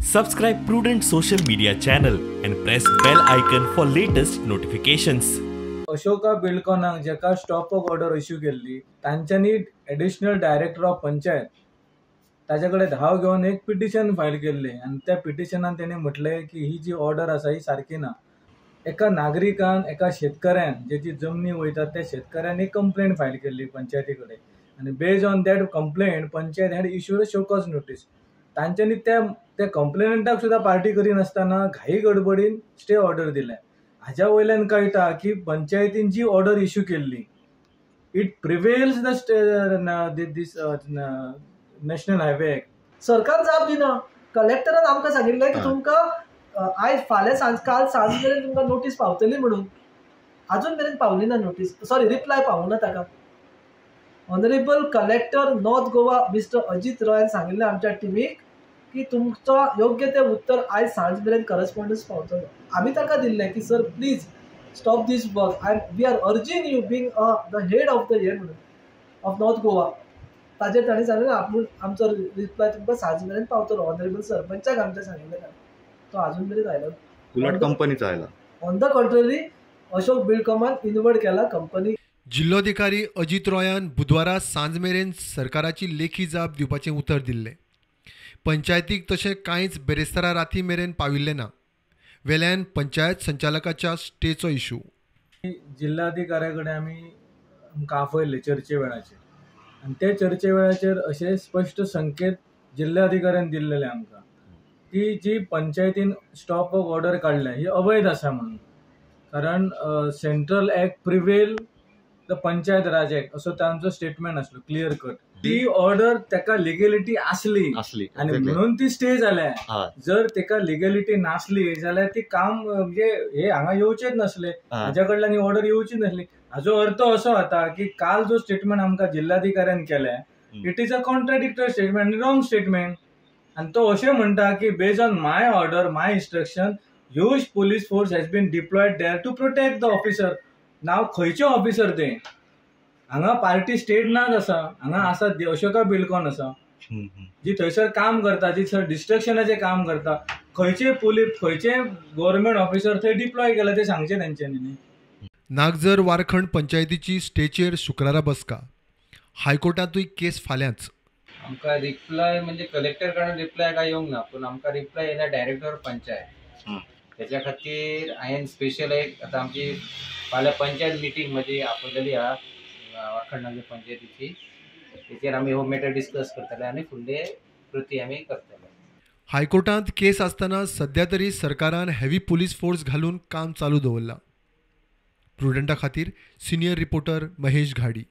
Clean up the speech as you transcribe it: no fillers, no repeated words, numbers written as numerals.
Subscribe Prudent social media channel and press bell icon for latest notifications. Ashoka बिल्डकॉनाक जेका stop of order issue केल्ली तांच्यांनी additional director of panchayat ताजे कडेन धाव घेवन एक पिटिशन फायल केल्लें आनी त्या पिटिशनान तेणें म्हटलें की ही जी ऑर्डर आसा ही सारकी ना. एका नागरिकान एका शेतकऱ्यान जेची जमनी वयतात त्या शेतकऱ्यान एक कंप्लेंट फायल केल्ली पंचायती कडेन आनी based on that complaint panchayat had issued a show cause notice. तांच्यांनी त्या कंप्लेनंटाक सुद्दां पार्टी करिनासतना घाई गडबडीन स्टे ऑर्डर दिल्या. हाच्या वयल्यान कळटा की पंचायतीन जी ऑर्डर इश्यू केल्ली it prevails this national highway act. सरकार जाप दिना. कलेक्टरान आमकां सांगिल्लें की तुमकां आयज फाल्यां काल सांज मेरेन तुमकां नोटीस पावतली म्हणून. अजून मेरेन पावली ना नोटीस, सॉरी रिप्लाय पावूना ताका. Honourable collector north Goa mister Ajit रॉयान सांगिल्लें आमच्या टिमीक की तुमचो योग्य ते उत्तर आयज सांज मेरेन करस्पॉन्डन्स पावतलो. आमी ताका दिल्लें की sir please stop this work and we are urging you being the head of the head म्हणून ऑफ नॉर्थ गोवा. ताजेर ताणें सांगलें आपूण आमचो रिप्लाय तुमकां सांज मेरेन पावतलो. ऑनरेबल सरपंचाक आमच्या सांगिल्लें तो अजून मेरेन आयलो. उलट कंपनीचा आयला. ऑन द कॉन्ट्ररी अशोक बिल्डकॉमान इन्वर्ट केला कंपनी. जिल्लोधिकारी अजित रॉयान बुधवारा सांज मेरेन सरकाराची लेखी जाप दिवपाचें उतर दिल्लें. पंचायतीक तशें कांयच बेरेस्तारा राती मेरेन पाविल्लें ना. वेल्यान पंचायत संचालकाच्या स्टेचो इश्यू. जिल्हाधिकाऱ्या कडेन आमकां आपयल्ले चर्चे वेळाचेर आनी ते चर्चे वेळाचेर अशे स्पश्ट संकेत जिल्हाधिकाऱ्यान दिल्लेले आमकां की जी पंचायतीन स्टॉप ऑफ ऑर्डर काडल्या ही अवैध आसा म्हणून. कारण central act prevail the panchayat Raj act असो तांचो स्टेटमेंट आसलो क्लियर कट. ती ऑर्डर ताका लिगेलिटी आसली आनी म्हणून ती स्टे जाल्या. जर ताका लिगेलिटी नासली जाल्यार ती काम म्हणजे हे हांगा येवचेच नसले, हाच्या कडल्यान ही ऑर्डर येवची नसली. हाचो अर्थ असो जाता की काल जो स्टेटमेंट आमकां जिल्हाधिकाऱ्यान केल्या it is a contradictory statement, wrong statement. आनी तो अशें म्हणटा की based on my order my instruction huge police force has been deployed there to protect the officer. नाव खंयचे ऑफिसर ते? हांगा पार्टी स्टेट नाच आसा, हांगा आसा अशोका बिल्डकॉन आसा जी थंयसर काम करता, जी थंय डिस्ट्रक्शनाचें काम करता. खंयचे पुलीस खंयचे गव्हर्नमेंट ऑफिसर थंय डिप्लॉय केला ते सांगचे तेंच्यांनी न्ही. नागजर वारखंड पंचायतीची स्टेचेर शुक्रारा बसका. हायकोर्टातूय केस फाल्यांच. आमकां रिप्लाय म्हणजे कलेक्टर कडून रिप्लाय काय येवंक ना, पूण आमकां रिप्लाय येयला डायरेक्टर पंचायत. त्याच्या खातीर हांवें स्पेशल एक आतां आमची फाल्यां पंचायत मिटींग म्हजी आपयलेली आहा वारखंड नगर पंचायतीची. तेचेर आमी हो मॅटर डिस्कस करतले आनी फुडले कृती आमी करतले. हायकोर्टांत केस आसतना सध्या तरी सरकारान हेवी पुलीस फोर्स घालून काम चालू दवरला. प्रुडंटा खातीर सिनियर रिपोर्टर महेश घाडी.